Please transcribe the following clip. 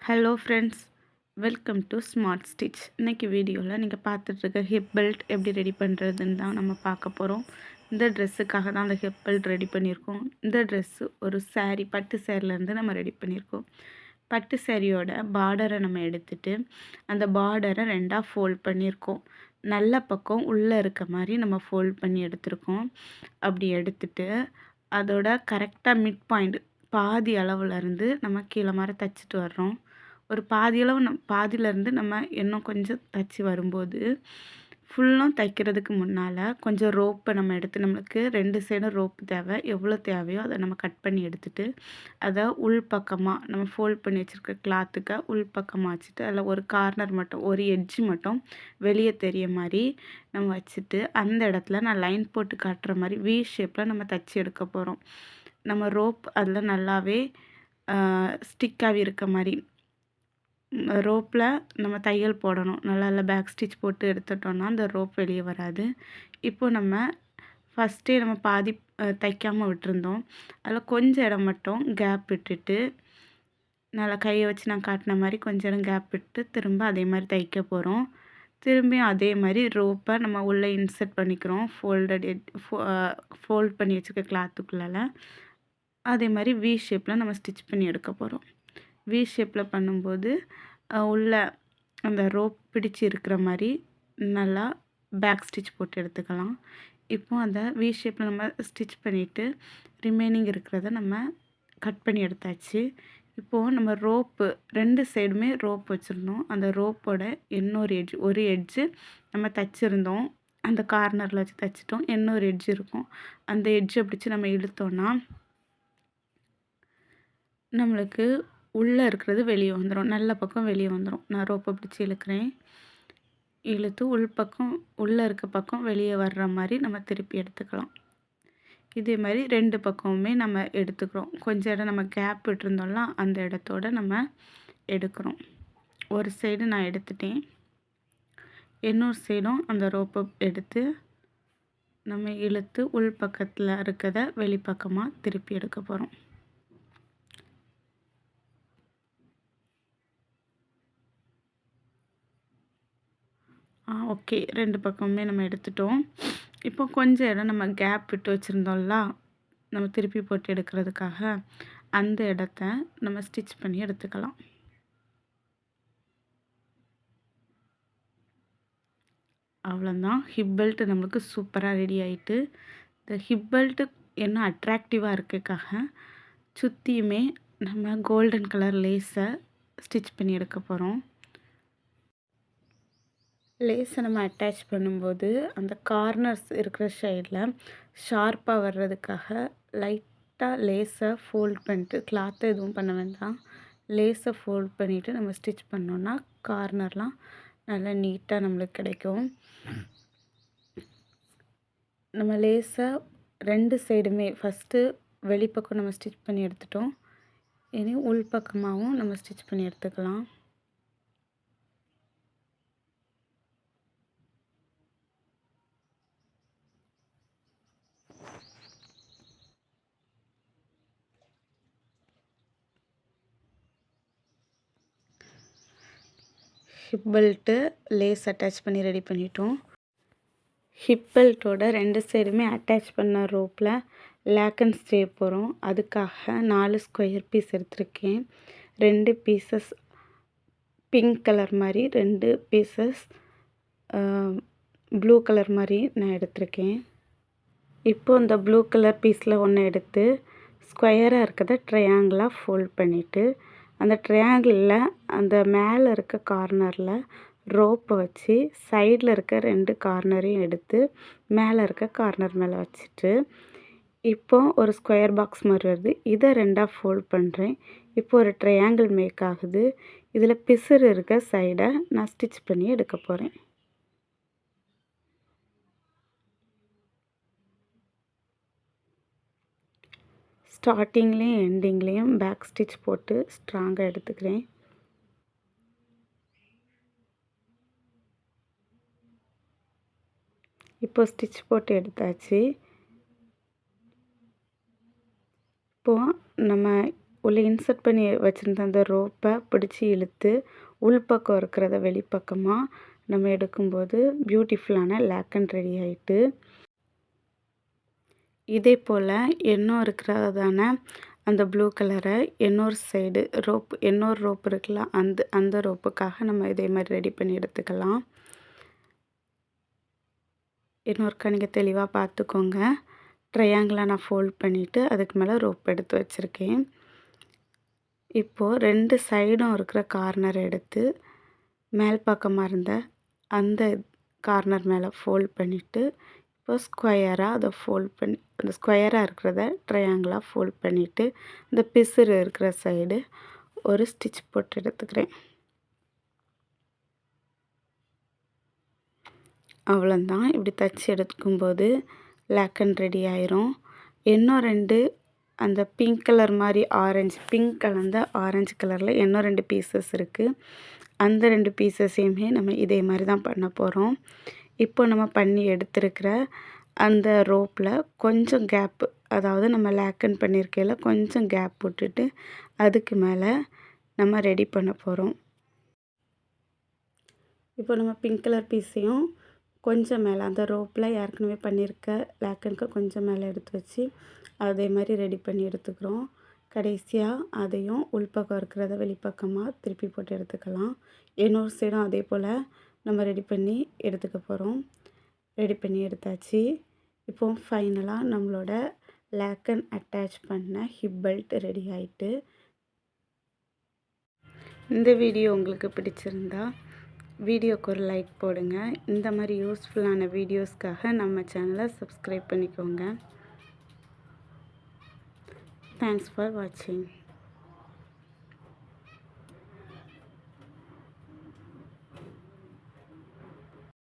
Hello friends, welcome to smart stitch. இன்றைக்கி வீடியோவில் நீங்கள் பார்த்துட்ருக்க ஹிப் பெல்ட் எப்படி ரெடி பண்ணுறதுன்னு தான் நம்ம பார்க்க போகிறோம். இந்த ட்ரெஸ்ஸுக்காக தான் அந்த ஹிப் பெல்ட் ரெடி பண்ணியிருக்கோம். இந்த ட்ரெஸ்ஸு ஒரு சாரீ, பட்டு சேரீலேருந்து நம்ம ரெடி பண்ணியிருக்கோம். பட்டு சாரியோட பார்டரை நம்ம எடுத்துகிட்டு அந்த பார்டரை ரெண்டாக ஃபோல்ட் பண்ணியிருக்கோம். நல்ல பக்கம் உள்ளே இருக்க மாதிரி நம்ம ஃபோல்ட் பண்ணி எடுத்திருக்கோம். அப்படி எடுத்துட்டு அதோட கரெக்டாக மிட் பாயிண்ட் பாதி அளவுலேருந்து நம்ம கீழே மாதிரி தைச்சிட்டு வர்றோம். ஒரு பாதி அளவு பாதியிலேருந்து நம்ம இன்னும் கொஞ்சம் தைச்சி வரும்போது ஃபுல்லும் தைக்கிறதுக்கு முன்னால் கொஞ்சம் ரோப்பை நம்ம எடுத்து, நம்மளுக்கு 2 சைடும் ரோப்பு தேவை, எவ்வளோ தேவையோ அதை நம்ம கட் பண்ணி எடுத்துகிட்டு அதை உள் பக்கமாக நம்ம ஃபோல்ட் பண்ணி வச்சுருக்க கிளாத்துக்கு உள் பக்கமாக வச்சுட்டு அதில் ஒரு கார்னர் மட்டும், ஒரு எட்ஜு மட்டும் வெளியே தெரிய மாதிரி நம்ம வச்சுட்டு அந்த இடத்துல நான் லைன் போட்டு காட்டுற மாதிரி வி ஷேப்பில் நம்ம தைச்சி எடுக்க போகிறோம். நம்ம ரோப் அதில் நல்லாவே ஸ்டிக்காகவே இருக்க மாதிரி ரோப்பில் நம்ம தையல் போடணும். நல்லா பேக் ஸ்டிச் போட்டு எடுத்துட்டோன்னா அந்த ரோப் வெளியே வராது. இப்போது நம்ம ஃபஸ்ட்டே நம்ம பாதி தைக்காமல் விட்டுருந்தோம். அதில் கொஞ்சம் இடம் மட்டும் கேப் விட்டுட்டு நல்லா கையை வச்சு நான் காட்டின மாதிரி கொஞ்சம் இடம் கேப் விட்டு திரும்ப அதே மாதிரி தைக்க போகிறோம். திரும்பியும் அதே மாதிரி ரோப்பை நம்ம உள்ளே இன்சர்ட் பண்ணிக்கிறோம். ஃபோல்ட் பண்ணி வச்சுருக்க கிளாத்துக்குள்ளால அதே மாதிரி வி ஷேப்பில் நம்ம ஸ்டிச் பண்ணி எடுக்க போகிறோம். வி ஷேப்பில் பண்ணும்போது உள்ள அந்த ரோப் பிடிச்சி இருக்கிற மாதிரி நல்லா பேக் ஸ்டிச் போட்டு எடுத்துக்கலாம். இப்போ அந்த வி ஷேப்பில் நம்ம ஸ்டிச் பண்ணிவிட்டு ரிமைனிங் இருக்கிறத நம்ம கட் பண்ணி எடுத்தாச்சு. இப்போது நம்ம ரோப்பு 2 சைடுமே ரோப் வச்சுருந்தோம். அந்த ரோப்போட இன்னொரு எட்ஜ், ஒரு எட்ஜு நம்ம தைச்சிருந்தோம், அந்த கார்னரில் வச்சு தைச்சிட்டோம். இன்னொரு எட்ஜ் இருக்கும். அந்த எட்ஜை பிடிச்சி நம்ம இழுத்தோன்னா நம்மளுக்கு உள்ளே இருக்கிறது வெளியே வந்துடும். நல்ல பக்கம் வெளியே வந்துடும். நான் ரோப்பை பிடிச்சி இழுக்கிறேன். இழுத்து உள்பக்கம் உள்ளே இருக்க பக்கம் வெளியே வர்ற மாதிரி நம்ம திருப்பி எடுத்துக்கலாம். இதே மாதிரி 2 பக்கமுமே நம்ம எடுத்துக்கிறோம். கொஞ்சம் இடம் நம்ம கேப் விட்டுருந்தோம்ல அந்த இடத்தோட நம்ம எடுக்கிறோம். ஒரு சைடு நான் எடுத்துட்டேன். இன்னொரு சைடும் அந்த ரோப்பை எடுத்து நம்ம இழுத்து உள் பக்கத்தில் இருக்கிறத வெளிப்பக்கமாக திருப்பி எடுக்க போகிறோம். ஓகே, 2 பக்கமுமே நம்ம எடுத்துட்டோம். இப்போ கொஞ்சம் இடம் நம்ம கேப் விட்டு வச்சுருந்தோம்ல நம்ம திருப்பி போட்டு எடுக்கிறதுக்காக, அந்த இடத்த நம்ம ஸ்டிச் பண்ணி எடுத்துக்கலாம். அவ்வளோதான், ஹிப் பெல்ட் நம்மளுக்கு சூப்பராக ரெடி ஆகிட்டு. இந்த ஹிப் பெல்ட்டு என்ன அட்ராக்டிவாக இருக்குக்காக சுற்றியுமே நம்ம கோல்டன் கலர் லேஸை ஸ்டிச் பண்ணி எடுக்க போகிறோம். லேஸை நம்ம அட்டாச் பண்ணும்போது அந்த கார்னர்ஸ் இருக்கிற சைடில் ஷார்ப்பாக வர்றதுக்காக லைட்டாக லேஸை ஃபோல்ட் பண்ணிட்டு, கிளாத்தை எதுவும் பண்ண வேண்டாம், லேஸை ஃபோல்ட் பண்ணிவிட்டு நம்ம ஸ்டிச் பண்ணோன்னா கார்னர்லாம் நல்லா நீட்டாக நம்மளுக்கு கிடைக்கும். நம்ம லேஸை 2 சைடுமே ஃபஸ்ட்டு வெளிப்பக்கம் நம்ம ஸ்டிச் பண்ணி எடுத்துட்டோம். இனி உள் பக்கமாகவும் நம்ம ஸ்டிச் பண்ணி எடுத்துக்கலாம். ஹிப் பெல்ட்டு லேஸ் அட்டாச் பண்ணி ரெடி பண்ணிட்டோம். ஹிப் பெல்ட்டோட 2 சைடுமே அட்டாச் பண்ண ரோப்பில் லேக்கன்ஸ் செய்ய போகிறோம். அதுக்காக 4 ஸ்கொயர் பீஸ் எடுத்திருக்கேன். 2 பீசஸ் பிங்க் கலர் மாதிரி, 2 பீசஸ் ப்ளூ கலர் மாதிரி நான் எடுத்திருக்கேன். இப்போது இந்த ப்ளூ கலர் பீஸில் ஒன்று எடுத்து ஸ்கொயராக இருக்கிறத ட்ரையாங்கிளாக ஃபோல்ட் பண்ணிவிட்டு அந்த ட்ரையாங்கிளில் அந்த மேலே இருக்க கார்னரில் ரோப்பை வச்சு சைடில் இருக்க 2 கார்னரையும் எடுத்து மேலே இருக்க கார்னர் மேலே வச்சுட்டு இப்போது ஒரு ஸ்கொயர் பாக்ஸ் மாதிரி வருது. இதை 2ஆக ஃபோல்ட் பண்ணுறேன். இப்போ ஒரு ட்ரையாங்கிள் மேக் ஆகுது. இதில் பிசுறு இருக்க சைடை நான் ஸ்டிச் பண்ணி எடுக்க போகிறேன். ஸ்டார்டிங்லேயும் எண்டிங்லேயும் பேக் ஸ்டிச் போட்டு ஸ்ட்ராங்காக எடுத்துக்கிறேன். இப்போ ஸ்டிச் போட்டு எடுத்தாச்சு. இப்போது நம்ம உள்ளே இன்சர்ட் பண்ணி வச்சுருந்த அந்த ரோப்பை பிடிச்சி இழுத்து உள்பக்கம் இருக்கிறத வெளிப்பக்கமாக நம்ம எடுக்கும்போது பியூட்டிஃபுல்லான லேக்கன் ரெடி ஆகிட்டு. இதே போல் இன்னும் இருக்கிறதான அந்த ப்ளூ கலரை இன்னொரு சைடு இன்னொரு ரோப் இருக்குல்ல, அந்த ரோப்புக்காக நம்ம இதே மாதிரி ரெடி பண்ணி எடுத்துக்கலாம். இன்னொருக்கா நீங்கள் தெளிவாக பார்த்துக்கோங்க. ட்ரையாங்கிளாக நான் ஃபோல்ட் பண்ணிவிட்டு அதுக்கு மேலே ரோப் எடுத்து வச்சுருக்கேன். இப்போது 2 சைடும் இருக்கிற கார்னர் எடுத்து மேல் பக்கமாக இருந்த அந்த கார்னர் மேலே ஃபோல்ட் பண்ணிவிட்டு இப்போ ஸ்கொயராக அதை ஃபோல்ட் பண்ணி அந்த ஸ்கொயராக இருக்கிறத ட்ரையாங்கிளாக ஃபோல்ட் பண்ணிவிட்டு இந்த பிசுறு இருக்கிற சைடு ஒரு ஸ்டிச் போட்டு எடுத்துக்கிறேன். அவ்வளோதான். இப்படி தச்சு எடுக்கும்போது லேக்கன் ரெடி ஆயிரும். இன்னும் 2 அந்த பிங்க் கலர் மாதிரி பிங்க் கலந்த ஆரஞ்சு கலரில் இன்னும் 2 பீசஸ் இருக்குது. அந்த 2 பீசஸையுமே நம்ம இதே மாதிரி தான் பண்ண போகிறோம். இப்போ நம்ம பண்ணி எடுத்துருக்கிற அந்த ரோப்பில் கொஞ்சம் கேப்பு, அதாவது நம்ம லேக்கன் பண்ணியிருக்கையில் கொஞ்சம் கேப் விட்டுட்டு அதுக்கு மேலே நம்ம ரெடி பண்ண போகிறோம். இப்போ நம்ம பிங்க் கலர் பீஸையும் கொஞ்சம் மேலே அந்த ரோப்பில் ஏற்கனவே பண்ணியிருக்க லேக்கனுக்கு கொஞ்சம் மேலே எடுத்து வச்சு அதே மாதிரி ரெடி பண்ணி எடுத்துக்கிறோம். கடைசியாக அதையும் உள்பக்கம் இருக்கிறத வெளிப்பக்கமாக திருப்பி போட்டு எடுத்துக்கலாம். இன்னொரு சைடும் அதே போல் நம்ம ரெடி பண்ணி எடுத்துக்க போகிறோம். ரெடி பண்ணி எடுத்தாச்சு. இப்போ ஃபைனலாக நம்மளோட லேக்கன் அட்டாச் பண்ண ஹிப் பெல்ட் ரெடி ஆகிட்டு. இந்த வீடியோ உங்களுக்கு பிடிச்சிருந்தா வீடியோக்கு ஒரு லைக் போடுங்க. இந்த மாதிரி யூஸ்ஃபுல்லான வீடியோஸ்க்காக நம்ம சேனலை சப்ஸ்கிரைப் பண்ணிக்கோங்க. தேங்க்ஸ் ஃபார் வாட்சிங்.